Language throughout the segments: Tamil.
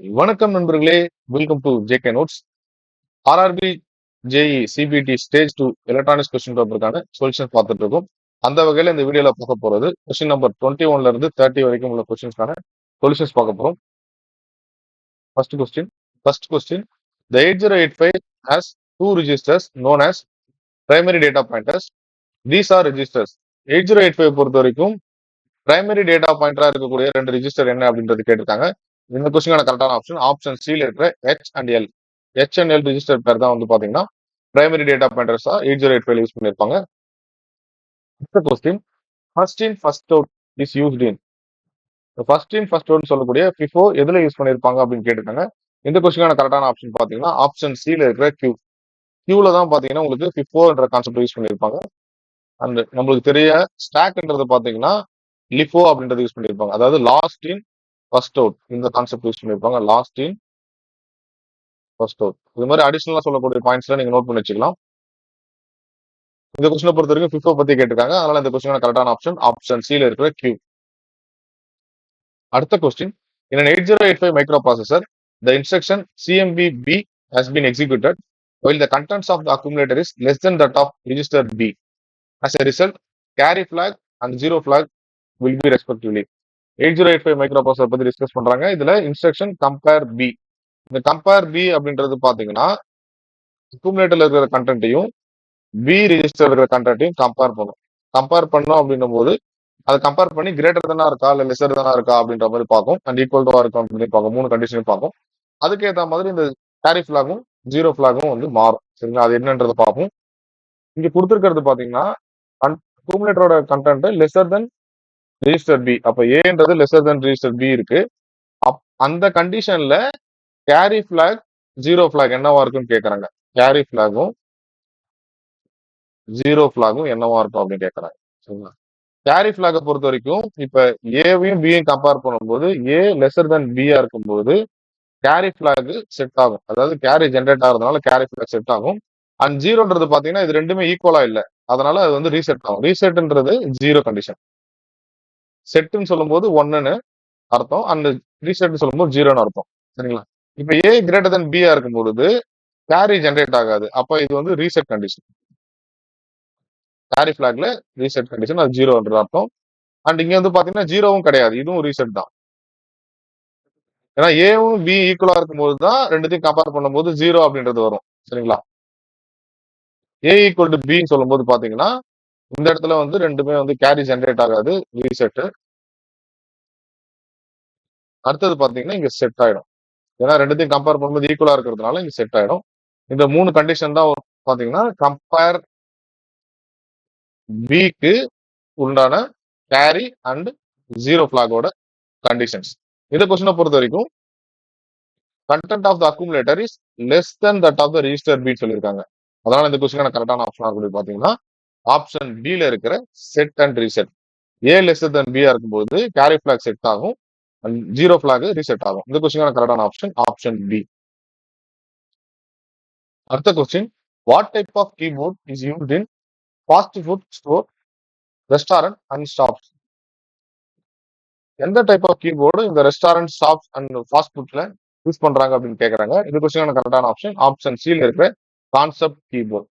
வணக்கம் நண்பர்களே, welcome to JK notes. RRB JE CBT stage 2 electronics question பேப்பருக்கான சொல்யூஷன் பார்த்துட்டு இருக்கோம். அந்த வகையில இந்த வீடியோல பார்க்க போறது கொஸ்டின் நம்பர் 21ல இருந்து 30 வரைக்கும் உள்ள கொஸ்டின்ஸ்க்கான சொல்யூஷன்ஸ் பார்க்க போறோம். First question the 8085 has two registers known as primary data pointers. These are registers. 8085 பொறுத்த வரைக்கும் பிரைமரி டேட்டா பாயிண்டரா இருக்கக்கூடிய ரெண்டு ரிஜிஸ்டர் என்ன அப்படின்றது கேட்டிருக்காங்க. இந்த கொஸ்டினான கரெக்டான ஆப்ஷன் சில இருக்கிற H and L. H and L register பேர் தான் வந்து பாத்தீங்கன்னா பிரைமரி டேட்டா பாயிண்டர்ஸா 8085 யூஸ் பண்ணிருப்பாங்க. அடுத்த question first in first out is used in. First in first out சொல்லக்கூடிய FIFO எதுல யூஸ் பண்ணிருப்பாங்க அப்படின்னு கேட்டிருக்காங்க. இந்த கொஸ்டினான கரெக்டான ஆப்ஷன் பாத்தீங்கன்னா ஆப்ஷன் சில இருக்கிற கியூ. கியூல தான் பாத்தீங்கன்னா உங்களுக்கு FIFOன்ற கான்செப்ட் யூஸ் பண்ணிருப்பாங்க. அண்ட் நம்மளுக்கு தெரிய ஸ்டாக்ன்றது பாத்தீங்கன்னா லிஃபோ அப்படின்றது யூஸ் பண்ணிருப்பாங்க. அதாவது லாஸ்ட் இன் ஃபர்ஸ்ட் அவுட் இந்த கான்செப்ட் யூஸ் பண்ணிருப்பாங்க. Last in first out. இது மாதிரி அடிஷனலா சொல்லக்கூடிய பாயிண்ட்ஸ்ல நீங்க நோட் பண்ணி வச்சுக்கலாம். இந்த கொஸ்டினை பொறுத்த வரைக்கும் FIFO பத்தி கேட்டிருக்காங்க. அதனால இந்த கொஸ்டினான கரெக்டான ஆப்ஷன் சில இருக்கிற கியூ. அடுத்த question in an 8085 microprocessor the instruction CMB B has been executed while the contents of the accumulator is less than that of register B. As a result, carry flag and zero flag will be respectively. 8085 microprocessor பத்தி டிஸ்கஸ் பண்றாங்க. இதுல இன்ஸ்ட்ரக்ஷன் கம்பேர் பி. இந்த கம்பேர் பி அப்படின்றது பாத்தீங்கன்னா அக்குமுலேட்டர்ல இருக்கிற கண்டென்ட்டையும் பி ரிஜிஸ்டர் இருக்கிற கண்டென்ட்டையும் கம்பேர் பண்ணும். கம்பேர் பண்ணோம் அப்படின்னும் போது அதை கம்பேர் பண்ணி கிரேட்டர் தானா இருக்கா இல்ல லெசர் தானா இருக்கா அப்படின்ற மாதிரி பார்க்கும். அண்ட் ஈக்குவல் டு இருக்கா அப்படின்னு பார்க்கும். மூணு கண்டிஷனையும் பார்க்கும். அதுக்கேற்ற மாதிரி இந்த கேரி ஃபிளாகும் ஜீரோ ஃபிளாகும் வந்து மாறும். சரிங்களா, அது என்னன்றதை பார்ப்போம். இங்க கொடுத்துருக்கிறது பாத்தீங்கன்னா அக்குமுலேட்டரோட content lesser then register B. அப்ப ஏன்றது லெசர் தென் ரிஜிஸ்டர் பி இருக்கு. அந்த கண்டிஷன்ல கேரி பிளாக் ஜீரோ பிளாக் என்னவா இருக்குன்னு கேக்குறாங்க. கேரி பிளாகும் ஜீரோ பிளாகும் என்னவா இருக்கும் அப்படின்னு கேக்குறாங்க. சரிங்களா, கேரி பிளாக பொறுத்த வரைக்கும் இப்ப ஏவையும் பியும் கம்பேர் பண்ணும்போது ஏ லெசர் தென் பியா இருக்கும்போது கேரி பிளாக் செட் ஆகும். அதாவது கேரி ஜென்ரேட் ஆகிறதுனால கேரி பிளாக் செட் ஆகும். அண்ட் ஜீரோன்றது பாத்தீங்கன்னா இது ரெண்டுமே ஈக்குவலா இல்ல, அதனால அது வந்து ரீசெட் ஆகும். ரீசெட்ன்றது ஜீரோ கண்டிஷன். செட்னு சொல்லும் போது ஒன்னு அர்த்தம், அண்ட் ரீசெட் சொல்லும் போது ஜீரோன்னு அர்த்தம். சரிங்களா, இப்ப ஏ கிரேட்டர் தென் பியா இருக்கும் பொழுது கேரி ஜென்ரேட் ஆகாது. அப்ப இது வந்து ரீசெட் கண்டிஷன். கேரி பிளாக்ல ரீசெட் கண்டிஷன், அது ஜீரோன்றது அர்த்தம். அண்ட் இங்க வந்து பாத்தீங்கன்னா ஜீரோவும் கிடையாது, இதுவும் ரீசெட் தான். ஏன்னா ஏவும் பி ஈக்குவலா இருக்கும்போது தான் ரெண்டுத்தையும் கம்பேர் பண்ணும்போது ஜீரோ அப்படின்றது வரும். சரிங்களா, ஏ ஈக்குவல் டு பின்னு சொல்லும் போது பாத்தீங்கன்னா இந்த இடத்துல வந்து ரெண்டுமே வந்து கேரி ஜென்ரேட் ஆகாது, ரீசெட். அடுத்தது பாத்தீங்கன்னா இங்க செட் ஆயிடும். ஏன்னா ரெண்டுத்தையும் கம்பேர் பண்ணும்போது ஈக்குவலா இருக்கிறதுனால இங்க செட் ஆயிடும். இந்த மூணு கண்டிஷன் தான் பாத்தீங்கன்னா கம்பேர் பிக்கு உண்டான கேரி அண்ட் ஜீரோ பிளாகோட கண்டிஷன்ஸ். இந்த கொஸ்டினை பொறுத்த வரைக்கும் content of the accumulator is less than that of the register B சொல்லியிருக்காங்க. அதனால இந்த கொஸ்டினான கரெக்டான ஆப்ஷன் ஆகும் பாத்தீங்கன்னா ஆப்ஷன் பில இருக்கிற set and reset. A less then பியா இருக்கும்போது கேரி பிளாக் செட் ஆகும், ஜீரோ பிளாக் ரீசெட் ஆகும். இந்த கொஸ்டினான கரெக்டான ஆப்ஷன் பி. அடுத்த question what type of keyboard is used in fast food store, restaurant and shops. எந்த டைப் ஆஃப் கீபோர்டு இந்த ரெஸ்டாரண்ட், ஷாப்ஸ் அண்ட் ஃபாஸ்ட் ஃபுட்ல யூஸ் பண்றாங்க அப்படின்னு கேக்குறாங்க. இந்த கொஸ்டினான கரெக்டான ஆப்ஷன் சில இருக்கிற கான்செப்ட் கீபோர்ட்.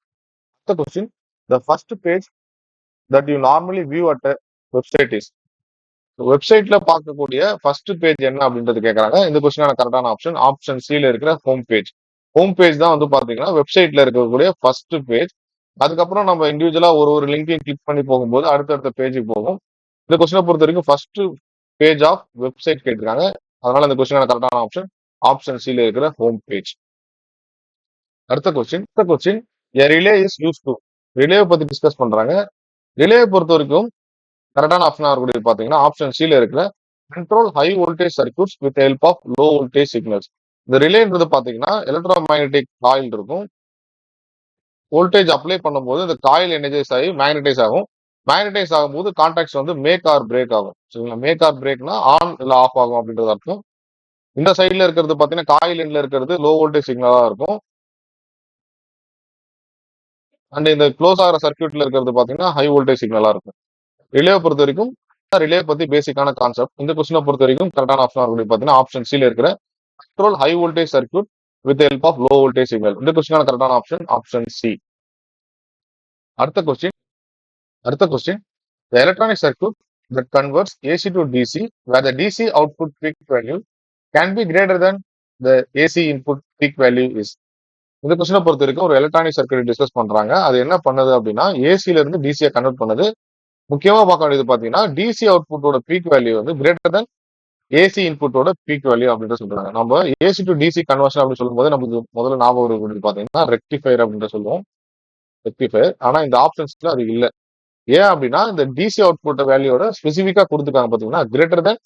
அடுத்த question the first page that you normally view at website is. வெப்சைட்ல பார்க்கக்கூடிய ஃபர்ஸ்ட் பேஜ் என்ன அப்படின்றது கேக்குறாங்க. இந்த கொஸ்டினான கரெக்டான ஆப்ஷன் சில இருக்கிற ஹோம் பேஜ். ஹோம் பேஜ் தான் வந்து பாத்தீங்கன்னா வெப்சைட்ல இருக்கக்கூடிய ஃபர்ஸ்ட் பேஜ். அதுக்கப்புறம் நம்ம இண்டிவிஜுவலா ஒரு லிங்கையும் கிளிக் பண்ணி போகும்போது அடுத்தடுத்த பேஜுக்கு போகும். இந்த கொஸ்டினை பொறுத்த வரைக்கும் ஃபர்ஸ்ட் பேஜ் ஆஃப் வெப்சைட் கேட்டிருக்காங்க. அதனால இந்த கொஸ்டினான கரெக்டான ஆப்ஷன் சில இருக்கிற ஹோம் பேஜ். அடுத்த question a relay is used to. Relay பத்தி டிஸ்கஸ் பண்றாங்க. ரிலே பொறுத்த வரைக்கும் கரெக்டான ஆப்ஷனா இருக்கக்கூடிய பாத்தீங்கன்னா ஆப்ஷன் சில இருக்கிற control high voltage circuits with help of low voltage signals. இந்த ரிலேன்றது பாத்தீங்கன்னா எலக்ட்ரோ மேக்னெட்டிக் காயில் இருக்கும். வோல்டேஜ் அப்ளை பண்ணும்போது இந்த காயில் எனர்ஜைஸ் ஆகி மேக்னடைஸ் ஆகும். மேக்னடைஸ் ஆகும்போது கான்டாக்ட்ஸ் வந்து மேக் ஆர் பிரேக் ஆகும். சரிங்களா, மேக் ஆர் பிரேக்னா ஆன் இல்ல ஆஃப் ஆகும் அப்படின்றது அர்த்தம். இந்த சைட்ல இருக்கிறது பாத்தீங்கன்னா காயில் எண்ட்ல இருக்கிறது லோ வோல்டேஜ் சிக்னலா இருக்கும். அண்ட் இந்த க்ளோஸ் ஆகிற சர்க்யூட்ல இருக்கிறது பாத்தீங்கன்னா ஹை வோல்டேஜ் சிக்னலா இருக்கும். ரிலே பொறுத்த வரைக்கும் ரிலே பத்தி பேசிக்கான கான்செப்ட். இந்த கொஸ்டினை பொறுத்த வரைக்கும் கரெக்டான ஆப்ஷன் இருக்கக்கூடிய பாத்தீங்கன்னா ஆப்ஷன் சில இருக்கிற control high voltage circuit with the help of low voltage signal. இந்த கொஸ்டினான கரெக்டான ஆப்ஷன் ஆப்ஷன் சி. அடுத்த question the electronic circuit that converts AC to DC where the DC output peak value can be greater than the AC input peak value is. இந்த கொஸ்டினை பொறுத்த வரைக்கும் ஒரு எலக்ட்ரானிக் சர்க்யூட் டிஸ்கஸ் பண்றாங்க. அது என்ன பண்ணுது அப்படின்னா ஏசில இருந்து டிசியை கன்வெர்ட் பண்ணுது. முக்கியமா பார்க்க வேண்டியது பாத்தீங்கன்னா டிசி அவுட்புட்டோட பீக் வேல்யூ வந்து கிரேட்டர் தென் ஏசி இன்புட்டோட பீக் வேல்யூ அப்படின்னு சொல்றாங்க. நம்ம ஏசி டு டிசி கன்வர்ஷன் அப்படின்னு சொல்லும்போது நமக்கு முதல்ல ஞாபகம் வருது பாத்தீங்கன்னா ரெக்டிஃபயர் அப்படின்னு சொல்லுவோம். ரெக்டிஃபயர். ஆனா இந்த ஆப்ஷன்ஸ்ல அது இல்ல. ஏன் அப்படின்னா இந்த டிசி அவுட்புட் வேல்யூட ஸ்பெசிபிக்கா கொடுத்துருக்காங்க பாத்தீங்கன்னா greater then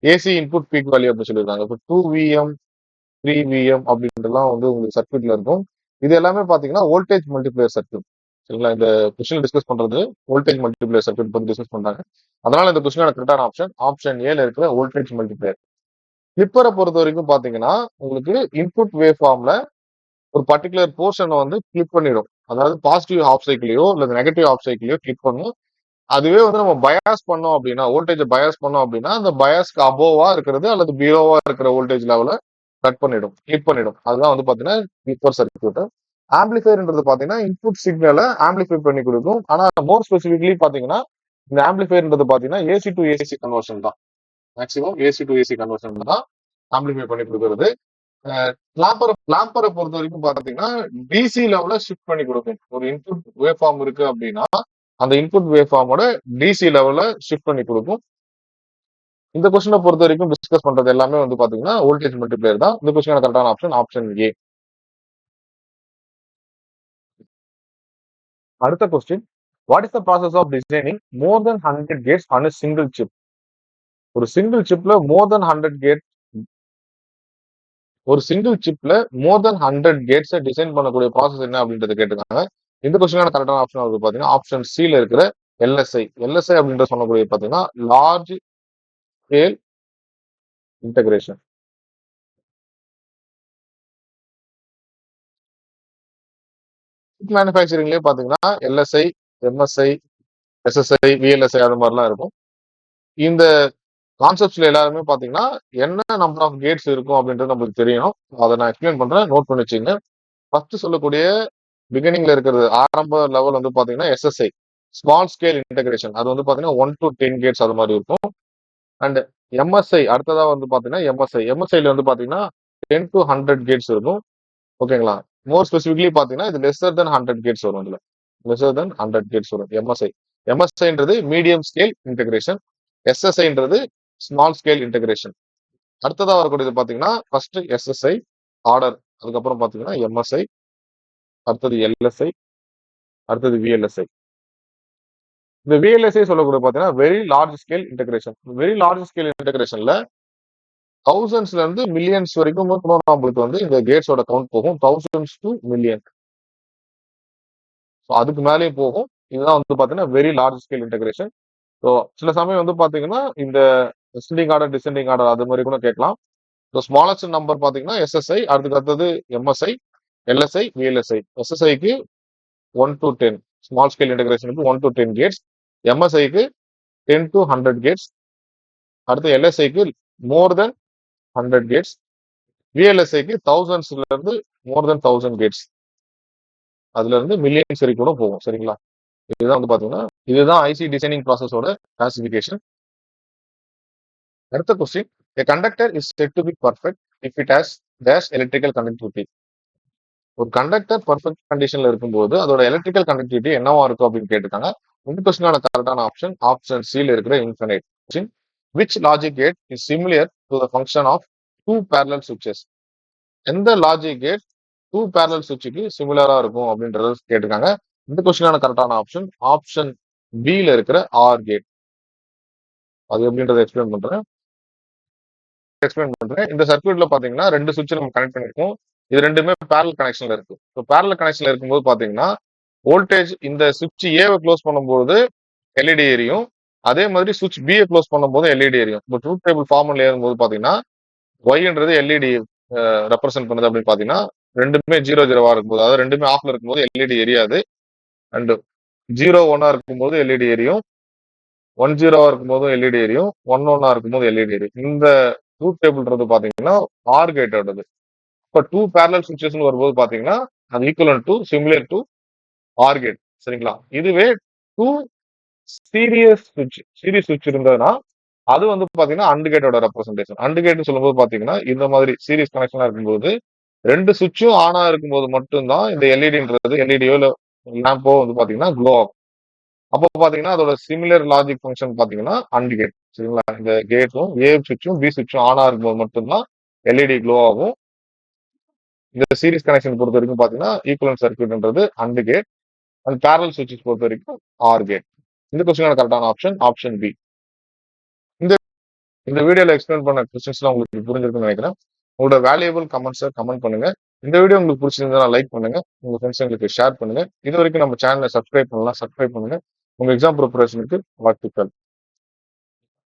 AC input peak value அப்படின்னு சொல்லியிருக்காங்க. இப்போ 2 VM 3 VM அப்படின்றலாம் வந்து உங்களுக்கு சர்க்யூட்ல இருக்கும். இது எல்லாமே பாத்தீங்கன்னா வோல்டேஜ் மல்டிபிளேயர் சர்க்யூட். சரிங்களா? இந்த கொஸ்டின் டிஸ்கஸ் பண்றது வோல்டேஜ் மல்டிபிளேயர் சர்க்யூட் பத்தி டிஸ்கஸ் பண்றாங்க. அதனால இந்த கொஸ்டினோட கரெக்டான ஆப்ஷன் ஆப்ஷன் ஏல இருக்கிற வோல்டேஜ் மல்டிபிளேயர். கிளிப்பரை பொறுத்த வரைக்கும் பாத்தீங்கன்னா உங்களுக்கு இன்புட் வேவ் ஃபார்ம்ல ஒரு பர்டிகுலர் போர்ஷனை வந்து கிளிக் பண்ணிடும். அதாவது பாசிட்டிவ் ஹாஃப் சைக்கிளையோ இல்ல நெகட்டிவ் ஹாஃப் சைக்கிளையோ கிளிக் பண்ணும். அதுவே வந்து நம்ம பயாஸ் பண்ணோம் அப்படின்னா வோல்டேஜ் பயாஸ் பண்ணோம் அப்படின்னா அந்த பயாஸ்க்கு அபோவா இருக்கிறது அல்லது பிலோவா இருக்கிற வோல்டேஜ் லெவல கட் பண்ணிடும், கிளிக் பண்ணிடும். அதுதான் வந்து பாத்தீங்கன்னா கிளிப்பர் சர்க்யூட். ஆம்பிளிஃபையர்ன்றது பாத்தீங்கன்னா இன்புட் சிக்னலை ஆம்பிளிஃபை பண்ணி கொடுக்கும். ஆனா மோர் ஸ்பெசிபிக்லி பாத்தீங்கன்னா இந்த ஆம்பிளிஃபையர்ன்றது பாத்தீங்கன்னா ஏசி டு ஏசி கன்வர்ஷன் தான். Maximum AC to AC conversion தான் ஆம்பிளிஃபை பண்ணி கொடுக்கறது. கிளாம்பரை பொறுத்த வரைக்கும் பாத்தீங்கன்னா டிசி லெவல ஷிஃப்ட் பண்ணி கொடுக்கும். ஒரு இன்புட் வேவ் ஃபார்ம் இருக்கு அப்படின்னா அந்த இன்புட் வேவ் ஃபார்மோட டிசி லெவல ஷிஃப்ட் பண்ணி கொடுக்கும். இந்த கொஸ்டினை பொறுத்த வரைக்கும் டிஸ்கஸ் பண்றது எல்லாமே வந்து பாத்தீங்கன்னா வோல்டேஜ் மல்டிபிளேயர் தான். இந்த கொஸ்டினான கரெக்டான ஆப்ஷன் ஆப்ஷன் ஏ. அடுத்த question what is the process of designing more then 100 gates on a single chip? ஒரு சிங்கிள் சிப்ல மோர் தென் 100 கேட் ஒரு சிங்கிள் சிப்ல மோர் தென் 100 கேட்ஸை டிசைன் பண்ணக்கூடிய ப்ராசஸ் என்ன அப்படின்றத கேட்டிருக்காங்க. இந்த கொஸ்டினான கரெக்டான ஆப்ஷன் வந்து பாத்தீங்கன்னா ஆப்ஷன் சில இருக்கிற எல்எஸ்ஐ. எல்எஸ்ஐ அப்படின்ற சொல்லக்கூடிய பாத்தீங்கன்னா லார்ஜ் ஸ்கேல் இன்டகிரேஷன். மேனுஃபேக்சரிங்லயே பாத்தீங்கன்னா எல்எஸ்ஐ, எம்எஸ்ஐ, எஸ்எஸ்ஐ, விஎல்எஸ்ஐ அது மாதிரிலாம் இருக்கும். இந்த கான்செப்ட்ஸ்ல எல்லாருமே பாத்தீங்கன்னா என்ன நம்பர் ஆஃப் கேட்ஸ் இருக்கும் அப்படின்றது நம்மளுக்கு தெரியணும். அதை நான் எக்ஸ்பிளைன் பண்றேன், நோட் பண்ணி வச்சுங்க. ஃபர்ஸ்ட் சொல்லக்கூடிய பிகினிங்ல இருக்கிறது ஆரம்ப லெவல் வந்து பாத்தீங்கன்னா எஸ்எஸ்ஐ ஸ்மால் ஸ்கேல் இன்டகிரேஷன். அது வந்து பாத்தீங்கன்னா 1 to 10 கேட்ஸ் அது மாதிரி இருக்கும். அண்ட் எம்எஸ்ஐ அடுத்ததா வந்து பாத்தீங்கன்னா எம்எஸ்ஐல வந்து பாத்தீங்கன்னா 10 to 100 கேட்ஸ் இருக்கும். ஓகேங்களா? மோர் ஸ்பெசிபிக்லி பாத்தீங்கன்னா இது லெஸர் தென் 100 கேட்ஸ் வரும். இதுல லெஸர் தென் 100 கேட்ஸ் வரும் எம்எஸ்ஐ. எம்எஸ்ஐன்றது மீடியம் ஸ்கேல் இன்டகிரேஷன், எஸ்எஸ்ஐன்றது ஸ்மால் ஸ்கேல் இன்டகிரேஷன். அடுத்ததா வரக்கூடியது பாத்தீங்கன்னா ஃபர்ஸ்ட் எஸ்எஸ்ஐ ஆர்டர், அதுக்கப்புறம் பாத்தீங்கன்னா எம்எஸ்ஐ, அடுத்தது எல்எஸ்ஐ, அடுத்தது விஎல்எஸ்ஐ. இந்த விஎல்எஸ்ஐ சொல்லக்கூடிய பாத்தீங்கன்னா very large scale integration. Very large scale இன்டகிரேஷன்ல தௌசண்ட்ஸ்ல இருந்து மில்லியன்ஸ் வரைக்கும் நம்மளுக்கு வந்து இந்த கேட்ஸோட கவுண்ட் போகும். Thousands to million. அதுக்கு மேலேயும் போகும். இதுதான் வந்து பாத்தீங்கன்னா very large scale integration. So சில சமயம் வந்து பாத்தீங்கன்னா இந்த அசெண்டிங் ஆர்டர் டிசெண்டிங் ஆர்டர் அது மாதிரி கூட கேட்கலாம். ஸோ ஸ்மாலஸ்ட் நம்பர் பாத்தீங்கன்னா எஸ்எஸ்ஐ, அதுக்கு அடுத்தது எம்எஸ்ஐ, எல்எஸ்ஐ, விஎல்எஸ்ஐ. எஸ்எஸ்ஐக்கு 1 to 10, ஸ்மால் ஸ்கேல் இன்டகிரேஷனுக்கு 1 to 10 கேட்ஸ். எம்எஸ்ஐக்கு 10 to 100 கேட்ஸ். அடுத்து எல்எஸ்ஐக்கு மோர் தென் 100 கேட்ஸ். விஎல்எஸ்ஐக்கு தௌசண்ட்ஸ்ல இருந்து மோர் தென் 1000 கேட்ஸ். அதுல இருந்து மில்லியன்ஸ் வரைக்கும் கூட போகும். சரிங்களா? இதுதான் வந்து பாத்தீங்கன்னா இதுதான் ஐசி டிசைனிங் ப்ராசஸோட கிளாசிபிகேஷன். அடுத்த question a conductor is said to be perfect if it has dash electrical conductivity. ஒரு கண்டக்டர் பர்ஃபெக்ட் கண்டிஷன்ல இருக்கும்போது அதோட எலக்ட்ரிக்கல் கண்டக்டிவிட்டி என்னவா இருக்கும் அப்படின்னு கேட்டிருக்காங்க. இந்த கொஸ்டினான கரெக்டான ஆப்ஷன் ஆப்ஷன் சில இருக்கிற infinite. Question which logic gate is similar to the function of two parallel switches? எந்த லாஜிக் கேட் 2 parallel சுவிட்சுக்கு சிமிலரா இருக்கும் அப்படின்றத கேட்டிருக்காங்க. இந்த கொஸ்டினான கரெக்டான ஆப்ஷன் ஆப்ஷன் பில இருக்கிற ஆர் கேட். அது எப்படின்றத எக்ஸ்பிளைன் பண்றேன். இந்த சர்க்யூட்ல பாத்தீங்கன்னா 2 சுவிட்ச் நம்ம கனெக்ட் பண்ணிருக்கோம். இது ரெண்டுமே பேரலல் கனெக்ஷன்ல இருக்கு. ஸோ பேரலல் கனெக்ஷன்ல இருக்கும்போது பாத்தீங்கன்னா வோல்டேஜ் இந்த சுவிட்ச் ஏவை க்ளோஸ் பண்ணும்போது எல்இடி எரியும். அதே மாதிரி சுவிட்ச் பியை க்ளோஸ் பண்ணும்போது எல்இடி எரியும். இப்போ ட்ரூத் டேபிள் ஃபார்முலா ஏறும்போது பாத்தீங்கன்னா ஒய்ன்றது எல்இடி ரெப்ரசென்ட் பண்ணுது அப்படின்னு பாத்தீங்கன்னா ரெண்டுமே 0 0வா இருக்கும்போது, அதாவது ரெண்டுமே ஆஃப்ல இருக்கும்போது எல்இடி எரியாது. அண்ட் 0 1 இருக்கும்போது எல்இடி எரியும். 1 0வா இருக்கும்போதும் எல்இடி எரியும். 1 1 இருக்கும்போது எல்இடி எரியும். இந்த ட்ரூத் டேபிள்ன்றது பாத்தீங்கன்னா ஆர் கேட்டோடது. இப்ப 2 பேரலல் சுவிட்சஸ்னு வரும்போது பாத்தீங்கன்னா அது equivalent to similar to or gate. சரிங்களா? இதுவே 2 சீரிஸ் சுவிட்ச் இருந்ததுன்னா அது வந்து பாத்தீங்கன்னா அண்ட் கேட்டோட ரெப்ரசன்டேஷன். அண்ட் கேட்னு சொல்லும்போது பாத்தீங்கன்னா இந்த மாதிரி சீரிஸ் கனெக்ஷனா இருக்கும்போது 2 சுவிட்சும் ஆனா இருக்கும்போது மட்டும்தான் இந்த எல்இடின்றது எல்இடியோ இல்ல லேம்போ வந்து பாத்தீங்கன்னா க்ளோ ஆகும். அப்போ பாத்தீங்கன்னா அதோட சிமிலர் லாஜிக் ஃபங்க்ஷன் பாத்தீங்கன்னா அண்ட் கேட். சரிங்களா? இந்த கேட்டும் ஏ சுவிட்சும் பி சுவிட்சும் ஆனா இருக்கும்போது மட்டும்தான் எல்இடி க்ளோ ஆகும். இந்த சீரிஸ் கனெக்ஷன் பொறுத்த வரைக்கும் பாத்தீங்கன்னா ஈக்குவலன்ட் சர்க்யூட்ன்றது அண்ட் கேட் அண்ட் பேரல் சுவிட்சஸ் பொறுத்த வரைக்கும் ஆர் கேட். இந்த கொஸ்டினோட கரெக்டான ஆப்ஷன் ஆப்ஷன் பி. இந்த இந்த வீடியோல எக்ஸ்பிளைன் பண்ண கொஸ்டின்ஸ்லாம் உங்களுக்கு புரிஞ்சிருக்கும்னு நினைக்கிறேன். உங்களோட வேல்யூபிள் கமெண்ட்ஸை கமெண்ட் பண்ணுங்க. இந்த வீடியோ உங்களுக்கு பிடிச்சிருந்தா லைக் பண்ணுங்க. உங்க ஃப்ரெண்ட்ஸுங்களுக்கு ஷேர் பண்ணுங்க. இது வரைக்கும் நம்ம சேனலை சப்ஸ்கிரைப் பண்ணலாம், சப்ஸ்கிரைப் பண்ணுங்க. உங்க எக்ஸாம் ப்ரிப்பரேஷனுக்கு வாழ்த்துக்கள்.